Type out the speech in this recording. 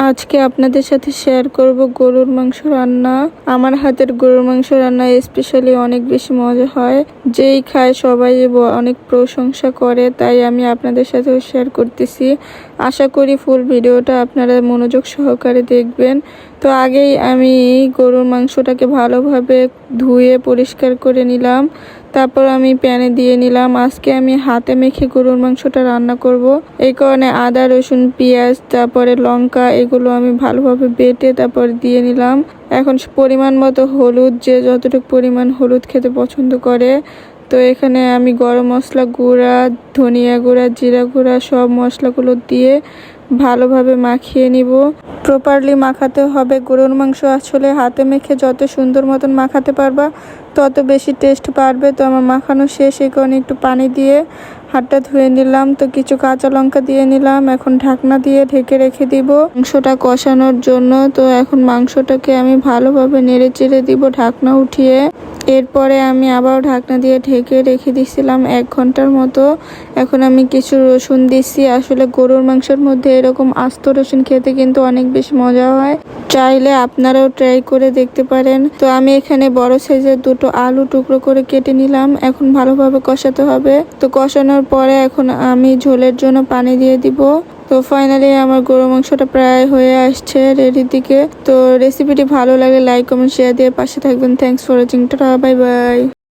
আজকে আপনাদের সাথে শেয়ার করব গরুর মাংস রান্না। আমার হাতের গরুর মাংস রান্না স্পেশালি অনেক বেশি মজা হয়। যেই খায় সবাই অনেক প্রশংসা করে, তাই আমি আপনাদের সাথেও শেয়ার করতেছি। আশা করি ফুল ভিডিওটা আপনারা মনোযোগ সহকারে দেখবেন। তো আগেই আমি গরুর মাংসটাকে ভালোভাবে ধুয়ে পরিষ্কার করে নিলাম। তারপর আমি প্যানে দিয়ে নিলাম। আজকে আমি হাতে মেখে গরুর মাংসটা রান্না করব। এই কারণে আদা, রসুন, পেঁয়াজ, তারপরে লঙ্কা এগুলো আমি ভালোভাবে বেটে তারপর দিয়ে নিলাম। এখন পরিমাণ মতো হলুদ, যে যতটুকু পরিমাণ হলুদ খেতে পছন্দ করে। তো এখানে আমি গরম মশলা গুঁড়া, ধনিয়া গুঁড়া, জিরা গুঁড়া সব মশলাগুলো দিয়ে ভালোভাবে মাখিয়ে নিব। প্রপারলি মাখাতে হবে। গরুর মাংস আসলে হাতে মেখে যত সুন্দর মতন মাখাতে পারবা তত বেশি টেস্ট পারবে। তো আমার মাখানো শেষ, এই কারণে একটু পানি দিয়ে হাতটা ধুয়ে নিলাম। তো কিছু কাঁচা লঙ্কা দিয়ে নিলাম। এখন ঢাকনা দিয়ে ঢেকে রেখে দিব মাংসটা কষানোর জন্য। তো এখন মাংসটাকে আমি ভালোভাবে নেড়ে চেড়ে দিব ঢাকনা উঠিয়ে। এরপরে আমি আবার ঢাকনা দিয়ে ঢেকে রেখে দিয়েছিলাম 1 ঘন্টার মতো। এখন আমি কিছু রসুন দিচ্ছি। আসলে গরুর মাংসের মধ্যে এরকম আস্ত রসুন খেতে কিন্তু অনেক বেশি মজা হয়। চাইলে আপনারাও ট্রাই করে দেখতে পারেন। তো আমি এখানে বড় সাইজের 2টো আলু টুকরো করে কেটে নিলাম। এখন ভালোভাবে কষাতে হবে। তো কষানোর পরে এখন আমি ঝোলের জন্য পানি দিয়ে দিব। তো ফাইনালি আমার গরুর মাংসটা প্রায় হয়ে আসছে রেডির দিকে। তো রেসিপিটি ভালো লাগে লাইক, কমেন্ট, শেয়ার দিয়ে পাশে থাকবেন। Thanks for watching. Tata, bye bye.